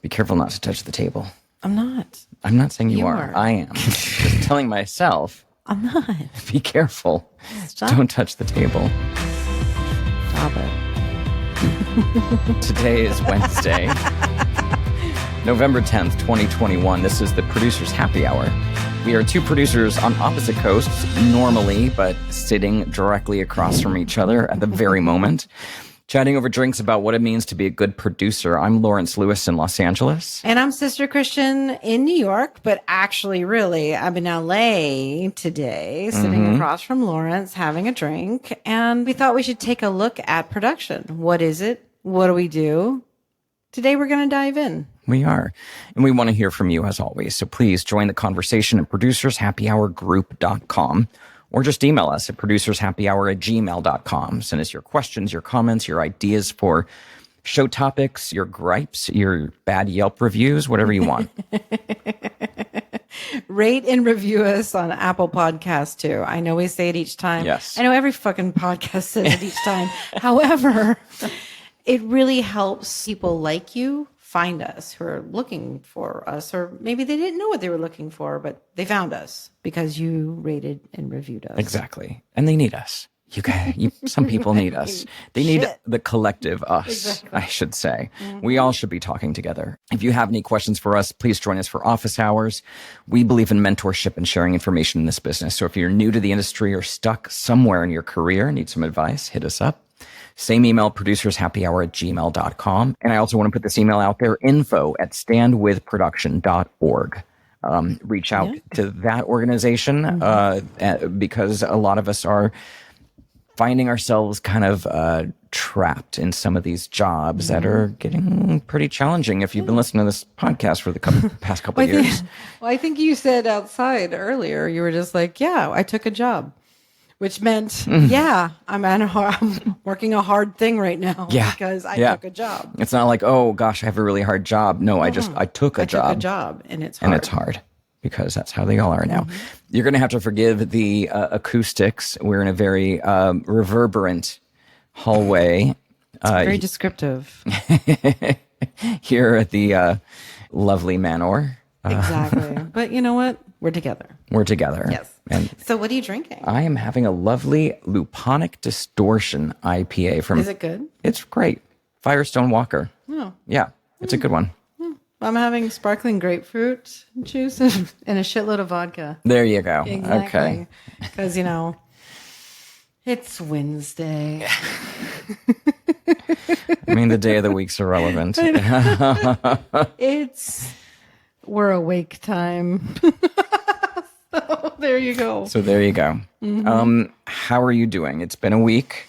Be careful not to touch the table. I'm not. I'm not saying you You are. are. I am. Just telling myself, I'm not. be careful. Stop. Don't touch the table. Stop it. Today is Wednesday, November 10th, 2021. This is the Producers Happy Hour. We are two producers on opposite coasts normally, but sitting directly across from each other at the very moment, chatting over drinks about what it means to be a good producer. I'm Lawrence Lewis in Los Angeles. And I'm Sister Christian in New York, but actually, really, I'm in LA today, sitting across from Lawrence, having a drink. And we thought we should take a look at production. What is it? What do we do? Today, we're going to dive in. We are. And we want to hear from you as always. So please join the conversation at producershappyhourgroup.com or just email us at producershappyhour@gmail.com. Send us your questions, your comments, your ideas for show topics, your gripes, your bad Yelp reviews, whatever you want. Rate and review us on Apple Podcasts too. I know we say it each time. Yes. I know every fucking podcast says it each time. However, it really helps people like you find us who are looking for us, or maybe they didn't know what they were looking for, but they found us because you rated and reviewed us. Exactly. And they need us. Some people need us. They need Shit. the collective us, I should say. We all should be talking together. If you have any questions for us, please join us for office hours. We believe in mentorship and sharing information in this business. So if you're new to the industry or stuck somewhere in your career, need some advice, hit us up. Same email, producershappyhour@gmail.com. And I also want to put this email out there, info@standwithproduction.org. Reach out to that organization because a lot of us are finding ourselves kind of trapped in some of these jobs that are getting pretty challenging if you've been listening to this podcast for the past couple of years. I think you said outside earlier, you were just like, yeah, I took a job. Which meant, yeah, I'm working a hard thing right now because I took a job. It's not like, oh gosh, I have a really hard job. No, I took a job. I took a job, and it's hard. And it's hard because that's how they all are now. You're going to have to forgive the acoustics. We're in a very reverberant hallway. It's very descriptive. Here at the lovely Manor. Exactly. But you know what? We're together. We're together. Yes. And so what are you drinking? I am having a lovely Luponic Distortion IPA from... Is it good? It's great. Firestone Walker. Oh. Yeah, it's a good one. I'm having sparkling grapefruit juice and a shitload of vodka. There you go. Exactly. Okay. Because, it's Wednesday. I mean, the day of the week's irrelevant. We're awake time. So there you go. So there you go. How are you doing? It's been a week.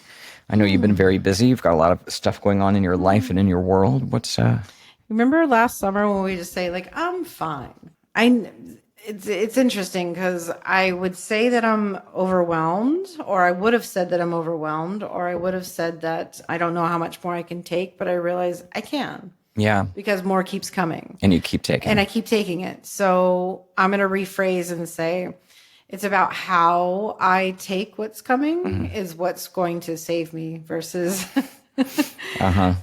I know you've been very busy. You've got a lot of stuff going on in your life and in your world. What's Remember last summer when we just say like, I'm fine. It's interesting because I would say that I'm overwhelmed, or I would have said that I'm overwhelmed, or I would have said that I don't know how much more I can take, but I realize I can. Yeah. Because more keeps coming. And you keep taking. And I keep taking it. So I'm going to rephrase and say it's about how I take what's coming is what's going to save me versus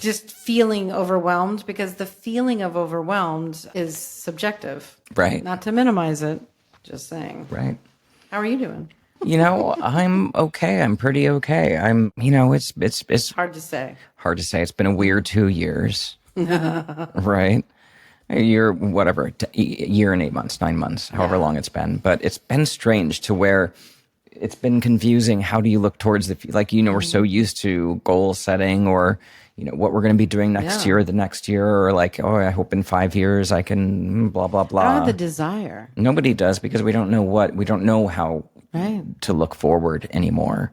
just feeling overwhelmed, because the feeling of overwhelmed is subjective. Right. Not to minimize it. Just saying. Right. How are you doing? I'm okay. I'm pretty okay. It's Hard to say. Hard to say. It's been a weird 2 years. Right. A year, whatever, year and 8 months, 9 months, however long it's been. But it's been strange to where it's been confusing. How do you look towards we're so used to goal setting or, what we're going to be doing next year or the next year, or like, oh, I hope in 5 years I can blah, blah, blah. I don't have the desire. Nobody does, because we don't know how to look forward anymore.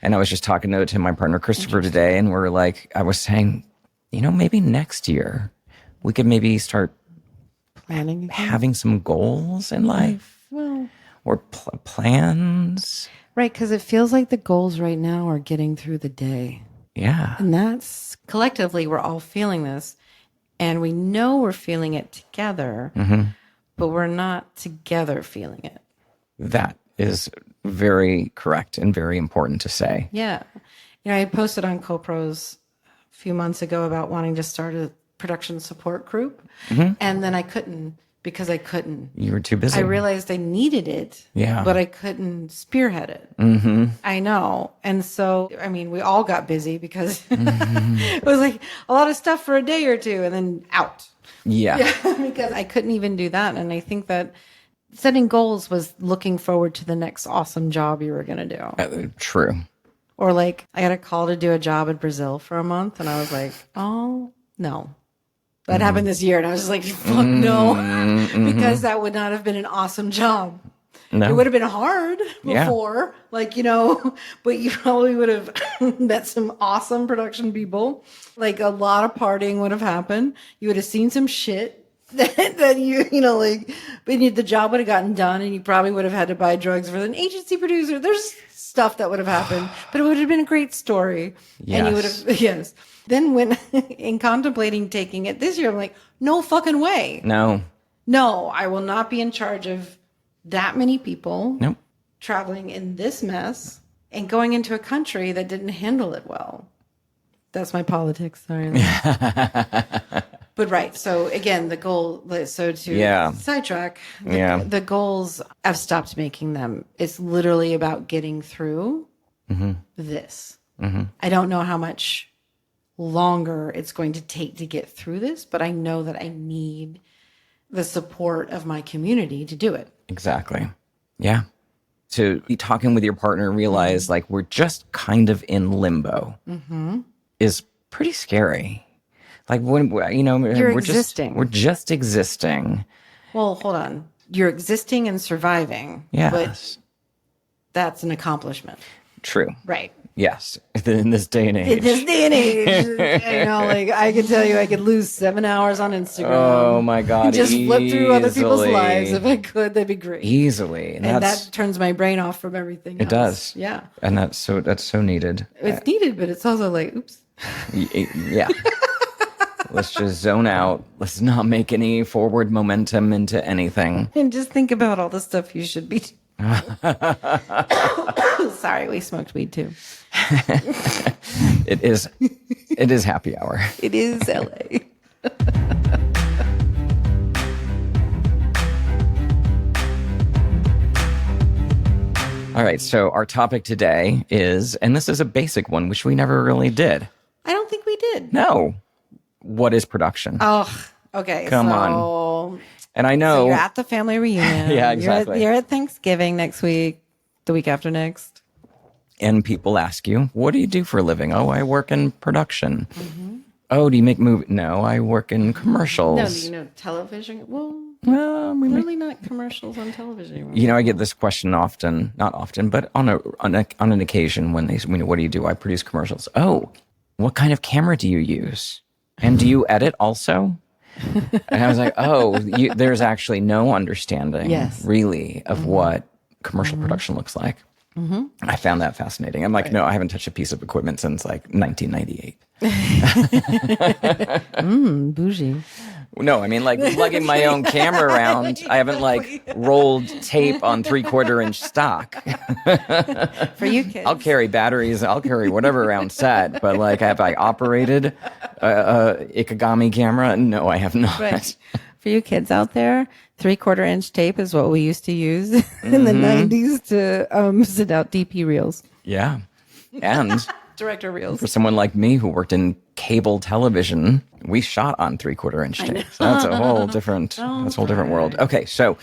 And I was just talking to my partner, Christopher, today, and I was saying, maybe next year we could maybe start Planning, having some goals in life, or plans. Right, because it feels like the goals right now are getting through the day. Yeah. And that's collectively, we're all feeling this, and we know we're feeling it together, but we're not together feeling it. That is very correct and very important to say. Yeah. I posted on CoPros a few months ago about wanting to start a production support group. And then I couldn't because I couldn't. You were too busy. I realized I needed it, Yeah. but I couldn't spearhead it. I know. And so, I mean, we all got busy because it was like a lot of stuff for a day or two and then out. Yeah. Because I couldn't even do that. And I think that setting goals was looking forward to the next awesome job you were going to do. True. Or like, I got a call to do a job in Brazil for a month. And I was like, oh, no. That happened this year. And I was just like, fuck no. Because that would not have been an awesome job. No. It would have been hard before, like, you know, but you probably would have met some awesome production people. Like a lot of partying would have happened. You would have seen some shit that you know, like, but the job would have gotten done and you probably would have had to buy drugs for an agency producer. There's stuff that would have happened, but it would have been a great story. Yes. And you would have, yes. Then when in contemplating taking it this year, I'm like, no fucking way. No. No, I will not be in charge of that many people Nope. traveling in this mess and going into a country that didn't handle it well. That's my politics. Sorry. But right. So again, the goal, so to sidetrack, the goals, I've stopped making them. It's literally about getting through this. I don't know how much longer it's going to take to get through this, but I know that I need the support of my community to do it. Exactly. Yeah. To be talking with your partner, realize like we're just kind of in limbo is pretty scary. Like when, you know, we're just existing. Well, hold on. You're existing and surviving. Yes. But that's an accomplishment. True. Right. Yes. In this day and age. In this day and age. I know, like, I can tell you I could lose 7 hours on Instagram. Oh, my God. Just flip through other people's lives. If I could, that'd be great. Easily. And that turns my brain off from everything else. It does. Yeah. And that's so needed. It's needed, but it's also like, oops. Yeah. Let's just zone out. Let's not make any forward momentum into anything. And just think about all the stuff you should be doing. Sorry, we smoked weed too. It is happy hour. It is LA. All right, so our topic today is, and this is a basic one, which we never really did. I don't think we did. No. What is production? Oh, okay. Come on. And I know. So you're at the family reunion. Yeah, exactly. You're at Thanksgiving next week, the week after next. And people ask you, what do you do for a living? Oh, I work in production. Oh, do you make movies? No, I work in commercials. No, you know, television. Well, really not commercials on television anymore. You know, I get this question often, not often, but on an occasion when they, what do you do? I produce commercials. Oh, what kind of camera do you use? And do you edit also? And I was like, oh, there's actually no understanding really of what commercial production looks like. I found that fascinating. I'm like, no, I haven't touched a piece of equipment since like 1998. Bougie. No, I mean like lugging my own camera around. I haven't like rolled tape on 3/4 inch stock. For you kids. I'll carry batteries. I'll carry whatever around set. But like, have I operated a Ikegami camera? No, I have not. Right. For you kids out there, 3/4 inch tape is what we used to use in the 90s to send out DP reels. Yeah. And Director reels. for someone like me who worked in cable television, we shot on 3/4 inch tape. So that's a whole different, that's a whole different world. Okay. So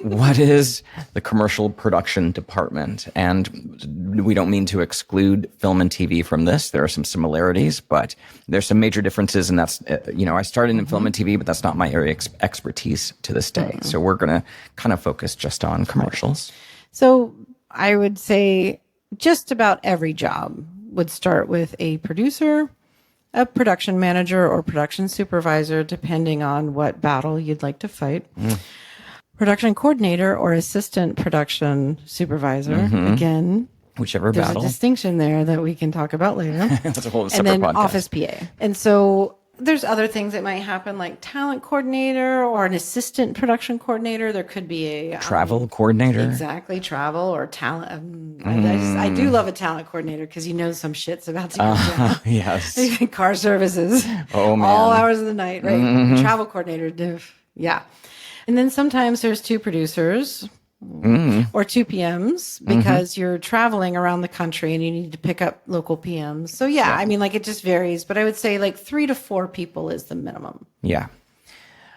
what is the commercial production department? And we don't mean to exclude film and TV from this. There are some similarities, but there's some major differences. And that's, I started in film and TV, but that's not my area of expertise to this day. So we're going to kind of focus just on commercials. So I would say just about every job would start with a producer, a production manager, or production supervisor, depending on what battle you'd like to fight. Production coordinator or assistant production supervisor. Again, whichever there's battle. a distinction there that we can talk about later. That's a whole separate and then podcast. office PA. And so There's other things that might happen, like talent coordinator or an assistant production coordinator. There could be a Travel coordinator. exactly, travel or talent. I do love a talent coordinator because you know some shit's about to go down. Yes. Car services. Oh, man. All hours of the night, right? Travel coordinator. Yeah. And then sometimes there's two producers or two PMs because you're traveling around the country and you need to pick up local PMs. So yeah, I mean, like it just varies, but I would say like 3 to 4 people is the minimum. Yeah.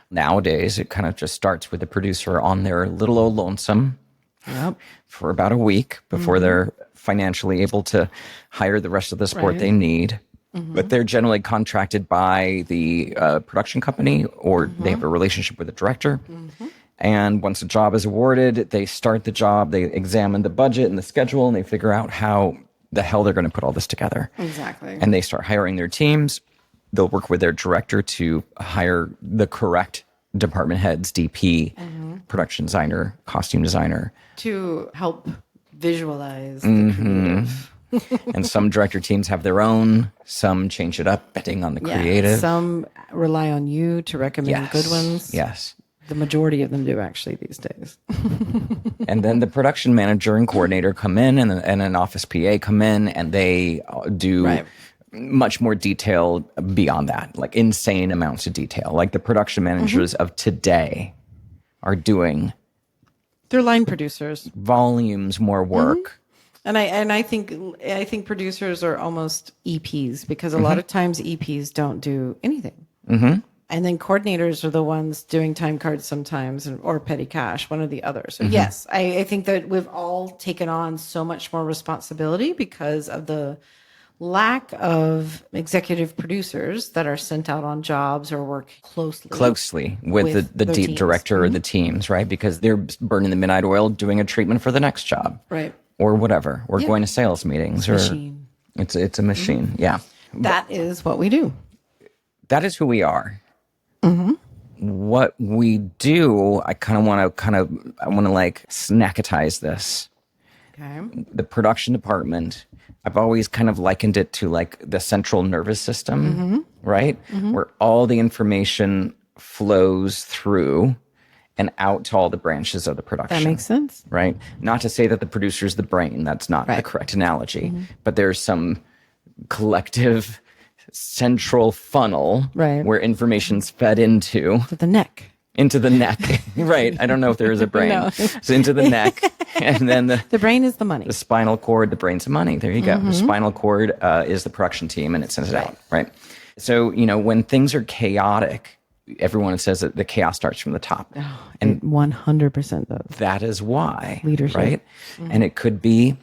Nowadays, it kind of just starts with the producer on their little old lonesome for about a week before they're financially able to hire the rest of the support they need. But they're generally contracted by the production company, or they have a relationship with the director. And once a job is awarded, they start the job, they examine the budget and the schedule, and they figure out how the hell they're going to put all this together. Exactly. And they start hiring their teams. They'll work with their director to hire the correct department heads, DP, production designer, costume designer. To help visualize the creative. And some director teams have their own. Some change it up, betting on the creative. Some rely on you to recommend good ones. Yes. The majority of them do actually these days. And then the production manager and coordinator come in, and an office PA come in, and they do much more detail beyond that, like insane amounts of detail. Like the production managers of today are doing They're line producers. volumes more work. And I think producers are almost EPs because a lot of times EPs don't do anything. And then coordinators are the ones doing time cards sometimes, or petty cash, one or the other. So yes, I think that we've all taken on so much more responsibility because of the lack of executive producers that are sent out on jobs or work closely with the their teams. director or the teams, right? Because they're burning the midnight oil doing a treatment for the next job. Right. Or whatever. Or going to sales meetings. Machine. It's a machine. Yeah. That is what we do. That is who we are. What we do, I want to like snacketize this. Okay. The production department, I've always kind of likened it to like the central nervous system, right? Where all the information flows through and out to all the branches of the production. That makes sense. Right? Not to say that the producer's the brain. That's not the correct analogy. But there's some collective central funnel where information's fed into The neck. into the neck. Right. I don't know if there is a brain. No. So into the neck. And then The brain is the money. the spinal cord, the brain's the money. There you go. The spinal cord is the production team, and it sends it out. Right. So, when things are chaotic, everyone says that the chaos starts from the top. And 100% does. That is why. Leadership. Right. And it could be,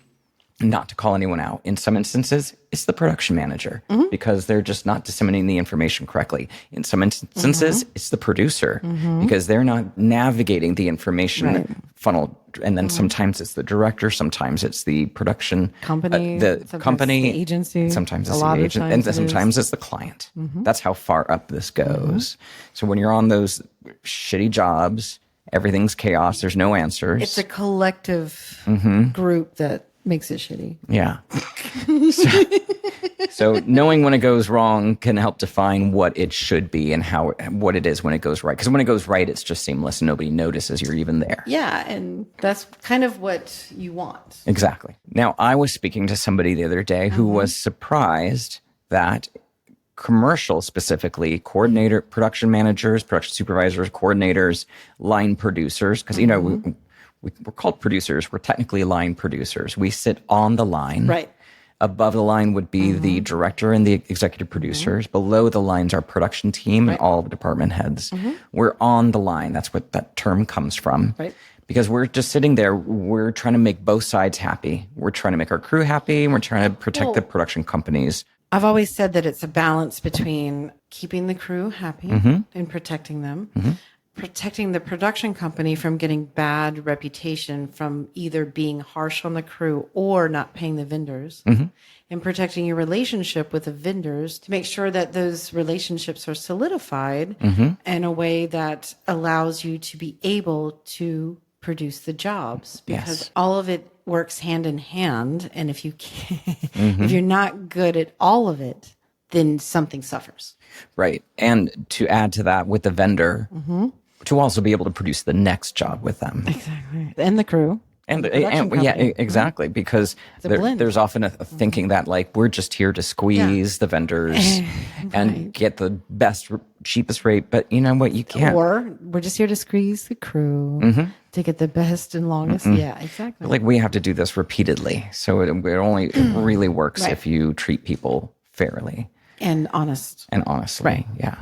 not to call anyone out, in some instances, it's the production manager because they're just not disseminating the information correctly. In some instances, it's the producer because they're not navigating the information funnel. And then sometimes it's the director, sometimes it's the production Company, the sometimes company, the agency. sometimes A it's lot the of agent, times and it sometimes it's the client. That's how far up this goes. So when you're on those shitty jobs, everything's chaos. There's no answers. It's a collective group that makes it shitty. Yeah. So knowing when it goes wrong can help define what it should be and what it is when it goes right. Because when it goes right, it's just seamless and nobody notices you're even there. Yeah, and that's kind of what you want. Exactly. Now, I was speaking to somebody the other day who was surprised that commercial specifically, production managers, production supervisors, coordinators, line producers, because, we're called producers. We're technically line producers. We sit on the line. Right. Above the line would be the director and the executive producers. Below the lines are production team and all the department heads. We're on the line. That's what that term comes from. Right. Because we're just sitting there. We're trying to make both sides happy. We're trying to make our crew happy, and we're trying to protect the production companies. I've always said that it's a balance between keeping the crew happy and protecting them, protecting the production company from getting bad reputation from either being harsh on the crew or not paying the vendors, and protecting your relationship with the vendors to make sure that those relationships are solidified in a way that allows you to be able to produce the jobs, because all of it works hand in hand. And if you can't, if you're not good at all of it, then something suffers. Right. And to add to that, with the vendor, to also be able to produce the next job with them. Exactly. And the crew. And, the production yeah, company. exactly. Because blend. there's often a thinking that like we're just here to squeeze the vendors and get the best, cheapest rate. But you know what? You can't. Or we're just here to squeeze the crew to get the best and longest. Yeah, exactly. Like we have to do this repeatedly. So it only really works if you treat people fairly And honest. and honestly. Right. Yeah.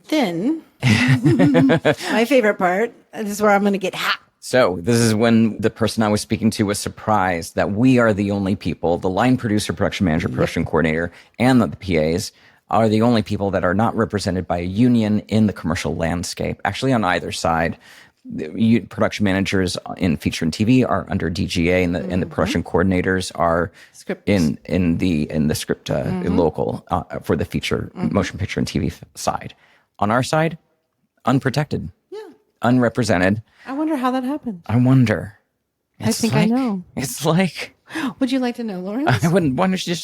Then, my favorite part, this is where I'm going to get hot. So this is when the person I was speaking to was surprised that we are the only people, the line producer, production manager, production coordinator, and the PAs are the only people that are not represented by a union in the commercial landscape. Actually, on either side, the production managers in feature and TV are under DGA, and the production coordinators are in the script local for the feature, motion picture and TV side. On our side, unprotected, unrepresented. I wonder how that happened. I wonder. I think I know. It's like. Would you like to know, Lawrence? I wouldn't. Why don't you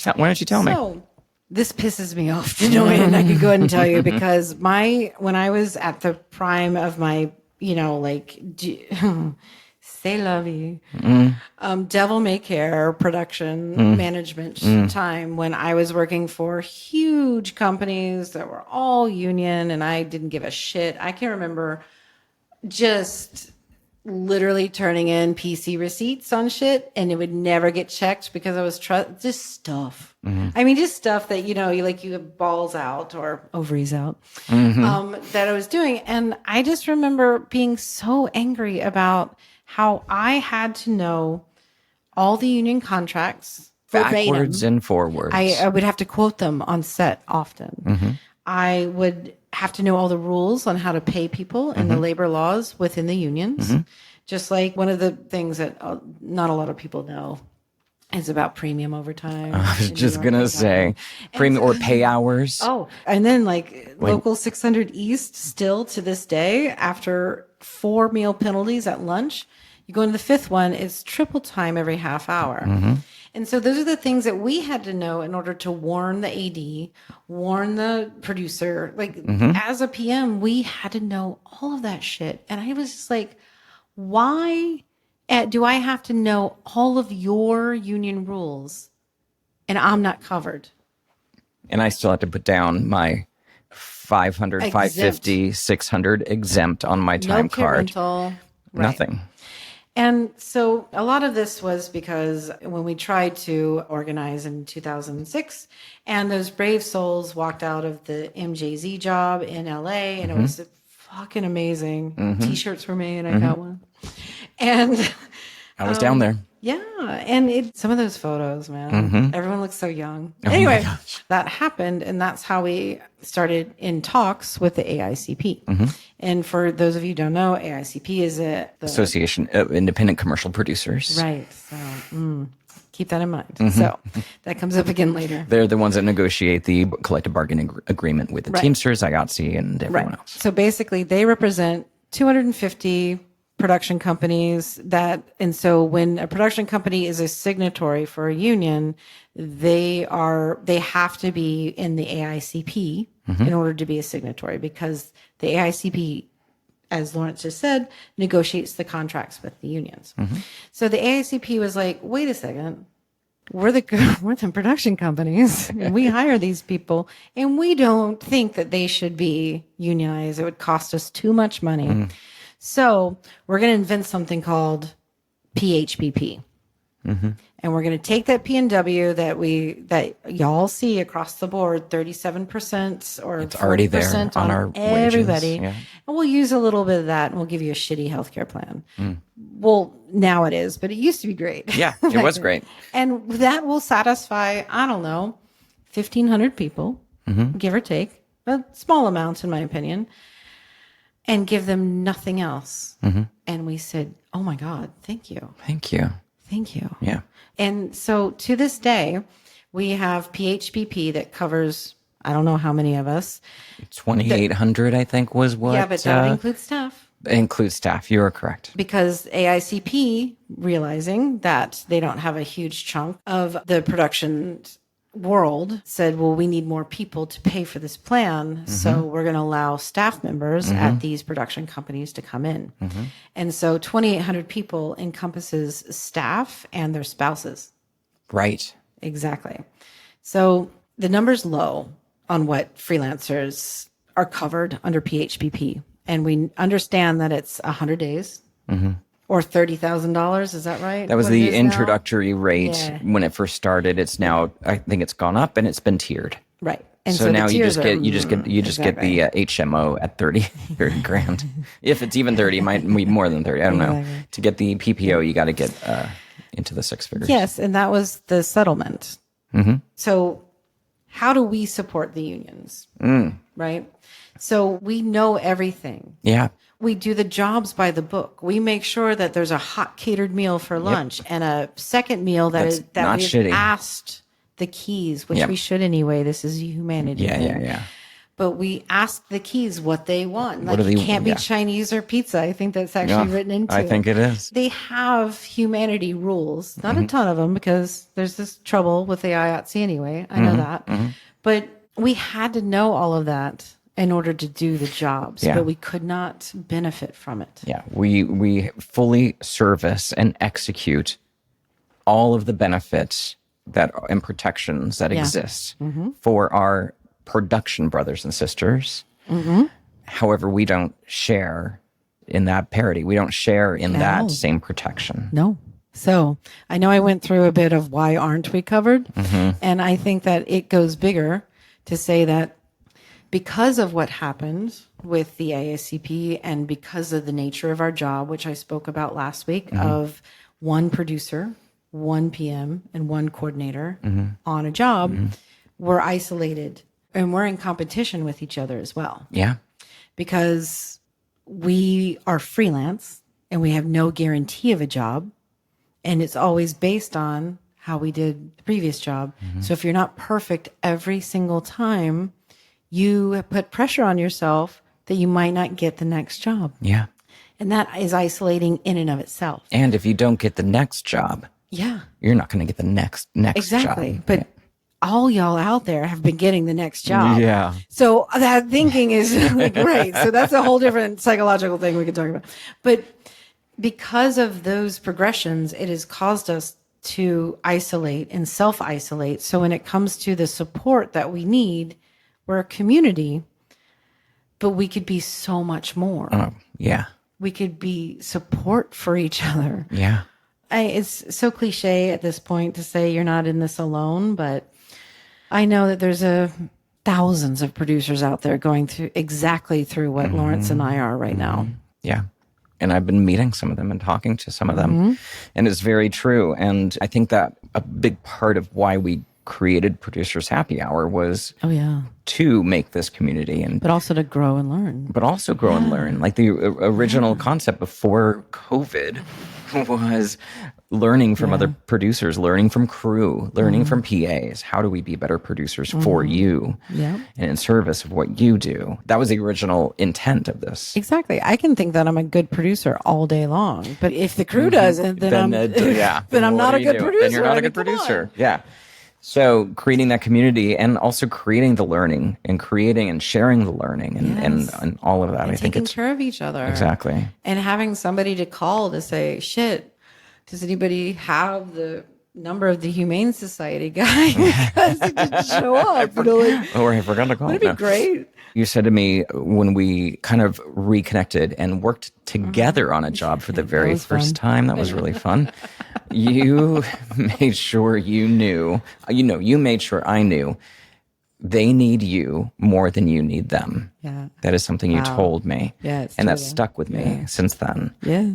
tell me? So, this pisses me off to know it, and I could go ahead and tell you because when I was at the prime of my, c'est la vie, devil may care production management time when I was working for huge companies that were all union and I didn't give a shit. I can remember just literally turning in PC receipts on shit and it would never get checked because I was just stuff. I mean, just stuff that, you have balls out or ovaries out, that I was doing. And I just remember being so angry about how I had to know all the union contracts verbatim. Backwards and forwards. I would have to quote them on set often. I would have to know all the rules on how to pay people and the labor laws within the unions. Just like one of the things that not a lot of people know is about premium overtime. I was just going to say premium or pay hours. Oh, and then local 600 East still to this day, after 4 meal penalties at lunch, you go into the 5th one, it's triple time every half hour. And so those are the things that we had to know in order to warn the AD, warn the producer. As a PM, we had to know all of that shit. And I was just like, why do I have to know all of your union rules and I'm not covered? And I still have to put down my 500, Exempt. 550, 600 exempt on my time card. Rental, right. Nothing. And so a lot of this was because when we tried to organize in 2006 and those brave souls walked out of the MJZ job in LA and it was fucking amazing. T-shirts were made. I got one. And I was down there. yeah. And some of those photos, man, everyone looks so young. Anyway, that happened. And that's how we started in talks with the AICP. And for those of you who don't know, AICP is the Association of Independent Commercial Producers. Right. So keep that in mind. So that comes up again later. They're the ones that negotiate the collective bargaining agreement with the Teamsters, IATSE, and everyone else. So basically, they represent 250 production companies and so when a production company is a signatory for a union, they have to be in the AICP in order to be a signatory because the AICP, as Lawrence just said, negotiates the contracts with the unions. So the AICP was like, wait a second, we're the production companies and we hire these people and we don't think that they should be unionized. It would cost us too much money. So we're going to invent something called PHPP. And we're going to take that P&W that y'all see across the board, 37% or it's already there on our everybody. Wages, And we'll use a little bit of that and we'll give you a shitty healthcare plan. Well, now it is, but it used to be great. Yeah, it was great. And that will satisfy, I don't know, 1,500 people, give or take, a small amount in my opinion, and give them nothing else. And we said, oh my God, thank you. Thank you. Thank you. Yeah. And so to this day, we have PHPP that covers, I don't know how many of us. 2,800, I think, was what. Yeah, but that includes staff. Includes staff. You are correct. Because AICP, realizing that they don't have a huge chunk of the production world said, well, we need more people to pay for this plan. So we're going to allow staff members at these production companies to come in. And so 2,800 people encompasses staff and their spouses. Right. Exactly. So the number's low on what freelancers are covered under PHPP. And we understand that it's 100 days or $30,000. Is that right? That was What the it is now? introductory rate Yeah. when it first started. It's now, I think it's gone up and it's been tiered. Right. And So the now you tiers just get are- you just get the HMO at 30 grand. If it's even 30, it might be more than 30. I don't know. Exactly. To get the PPO, you got to get into the six figures. Yes, and that was the settlement. So, how do we support the unions? Right? So, we know everything. Yeah. We do the jobs by the book. We make sure that there's a hot catered meal for lunch and a second meal That's that not we've shitty. asked the keys, which Yep. we should anyway. This is a humanity. Yeah. thing. Yeah. Yeah. But we ask the keys what they want. Like, do they it can't be yeah. Chinese or pizza. I think that's actually Yeah, written into I think it is. They have humanity rules, not a ton of them, because there's this trouble with the IATSE anyway. I know that. But we had to know all of that in order to do the jobs, Yeah. but we could not benefit from it. Yeah, we fully service and execute all of the benefits that and protections that exist for our production brothers and sisters. However, we don't share in that parity. We don't share in No. that same protection. No. So I know I went through a bit of why aren't we covered? And I think that it goes bigger to say that because of what happened with the ASCP and because of the nature of our job, which I spoke about last week, of one producer, one PM, and one coordinator on a job, we're isolated and we're in competition with each other as well Yeah. because we are freelance and we have no guarantee of a job. And it's always based on how we did the previous job. So if you're not perfect every single time, you put pressure on yourself that you might not get the next job. Yeah. And that is isolating in and of itself. And if you don't get the next job, Yeah, you're not going to get the next exactly. job. But all y'all out there have been getting the next job. Yeah. So that thinking is like, right. So that's a whole different psychological thing we could talk about. But because of those progressions, it has caused us to isolate and self-isolate. So when it comes to the support that we need, we're a community, but we could be so much more. Oh, yeah. We could be support for each other. Yeah. It's so cliche at this point to say you're not in this alone, but I know that there's thousands of producers out there going through what Lawrence and I are right now. Yeah. And I've been meeting some of them and talking to some of them. And it's very true. And I think that a big part of why we created Producers Happy Hour was Oh yeah, to make this community and but also to grow and learn. but also grow and learn. Like the original concept before COVID was learning from other producers, learning from crew, learning from PAs. How do we be better producers for you Yeah. and in service of what you do? That was the original intent of this. Exactly. I can think that I'm a good producer all day long, but if the crew doesn't, then I'm then I'm what not do a you good do? producer. Then you're not I a good mean, come on. producer. Yeah. So creating that community and also creating the learning and creating and sharing the learning and all of that. I think Taking it's care of each other. exactly. And having somebody to call to say, shit, does anybody have the number of the Humane Society guy? Because he didn't show up. You know, like, Oh, I forgot to call. that'd be No. great. You said to me when we kind of reconnected and worked together on a job for the very was first fun. time. That was really fun. You made sure you made sure I knew they need you more than you need them. Yeah. That is something you told me. Yeah, it's and true, that though. stuck with me since then. Yeah.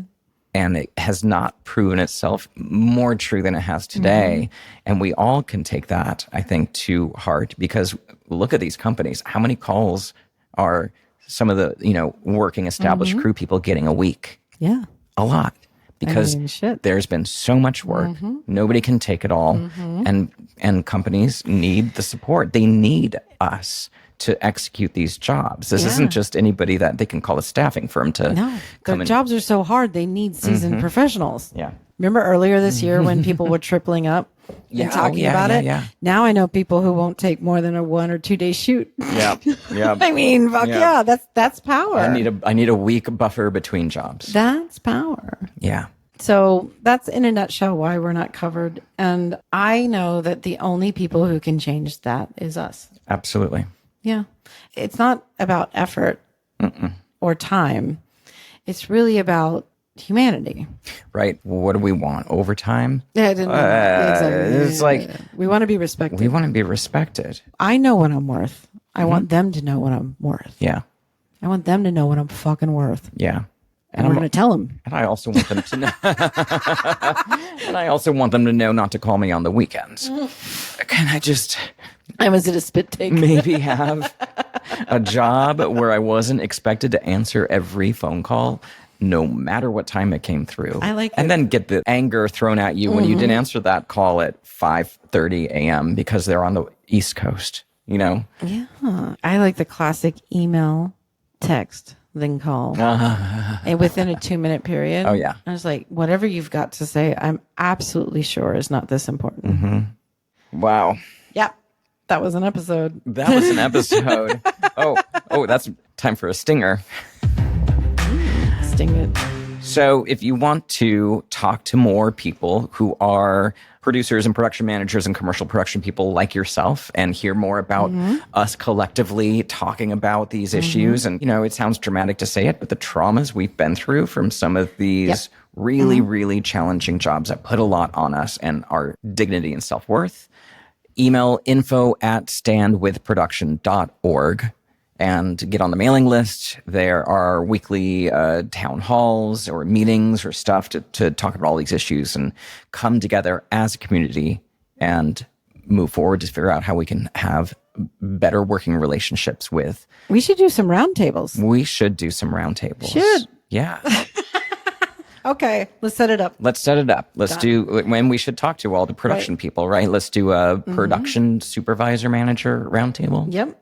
And it has not proven itself more true than it has today. And we all can take that, I think, to heart because look at these companies. How many calls are some of the, working established crew people getting a week? Yeah. A lot. Because mean, shit. there's been so much work. Nobody can take it all. And companies need the support. They need us to execute these jobs. This isn't just anybody that they can call a staffing firm to No, come their and jobs are so hard. They need seasoned professionals. Yeah. Remember earlier this year when people were tripling up and talking about it? Yeah. Now I know people who won't take more than a 1 or 2 day shoot. Yeah. I mean, fuck yeah, that's power. I need a week buffer between jobs. That's power. Yeah. So that's in a nutshell why we're not covered. And I know that the only people who can change that is us. Absolutely. Yeah. It's not about effort or time. It's really about humanity. Right. What do we want? Overtime? Yeah, exactly. It's like we want to be respected. we want to be respected. I know what I'm worth. I want them to know what I'm worth. Yeah. I want them to know what I'm fucking worth. Yeah. And we're going to tell them. And I also want them to know. And I also want them to know not to call me on the weekends. Can I just I was at a spit take. maybe have a job where I wasn't expected to answer every phone call, no matter what time it came through? I like and it. then get the anger thrown at you when you didn't answer that call at 5:30 a.m. because they're on the East Coast, you know? Yeah. I like the classic email, text, then call. And within a 2-minute period. Oh, yeah. I was like, whatever you've got to say, I'm absolutely sure is not this important. Wow. Yep. That was an episode. That was an episode. Oh, that's time for a stinger. Sting it. So if you want to talk to more people who are producers and production managers and commercial production people like yourself and hear more about us collectively talking about these issues, and, you know, it sounds dramatic to say it, but the traumas we've been through from some of these really, really challenging jobs that put a lot on us and our dignity and self-worth, email info@standwithproduction.org. and get on the mailing list. There are weekly town halls or meetings or stuff to talk about all these issues and come together as a community and move forward to figure out how we can have better working relationships with. We should do some roundtables. We should do some roundtables. Should. Yeah. Okay, let's set it up. Let's set it up. Let's do, when we should talk to all the production people, right? Let's do a production supervisor manager roundtable. Yep.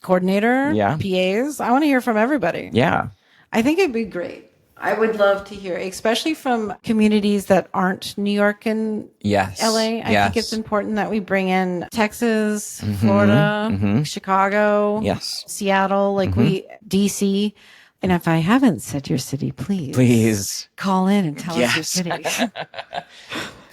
Coordinator, Yeah. PAs. I want to hear from everybody. Yeah. I think it'd be great. I would love to hear, especially from communities that aren't New York and Yes. LA. I think it's important that we bring in Texas, Florida, Chicago, Yes. Seattle, DC. And if I haven't said your city, please call in and tell us your city.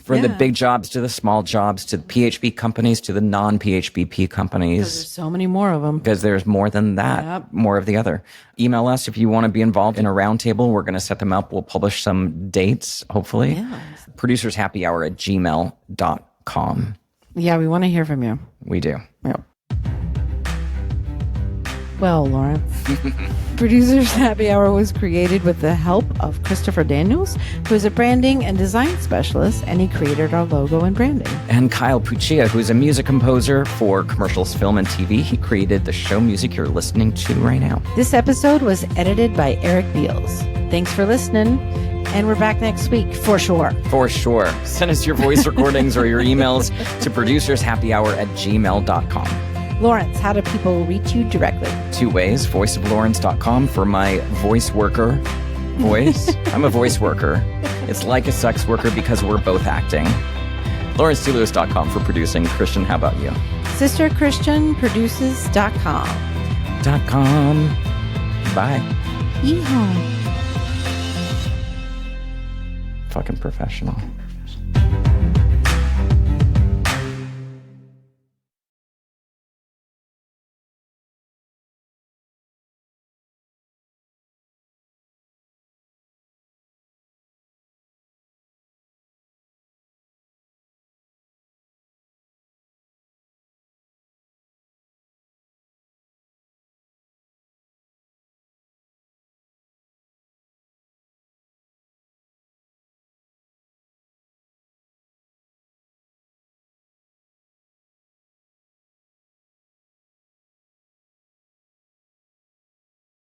From the big jobs to the small jobs to the PHP companies to the non-PHBP companies. There's so many more of them. Because there's more than that, more of the other. Email us if you want to be involved in a roundtable. We're going to set them up. We'll publish some dates, hopefully. Yeah. producershappyhour@gmail.com. Yeah, we want to hear from you. We do. Yep. Well, Lawrence, Producers Happy Hour was created with the help of Christopher Daniels, who is a branding and design specialist, and he created our logo and branding. And Kyle Puccia, who's a music composer for commercials, film, and TV. He created the show music you're listening to right now. This episode was edited by Eric Beals. Thanks for listening, and we're back next week for sure. For sure. Send us your voice recordings or your emails to producershappyhour@gmail.com. Lawrence, how do people reach you directly? 2 ways. voiceoflawrence.com for my voice worker voice. I'm a voice worker. It's like a sex worker because we're both acting. LawrenceDLewis.com for producing. Christian, how about you? SisterChristianProduces.com. .com. Bye. Yeehaw. Fucking professional.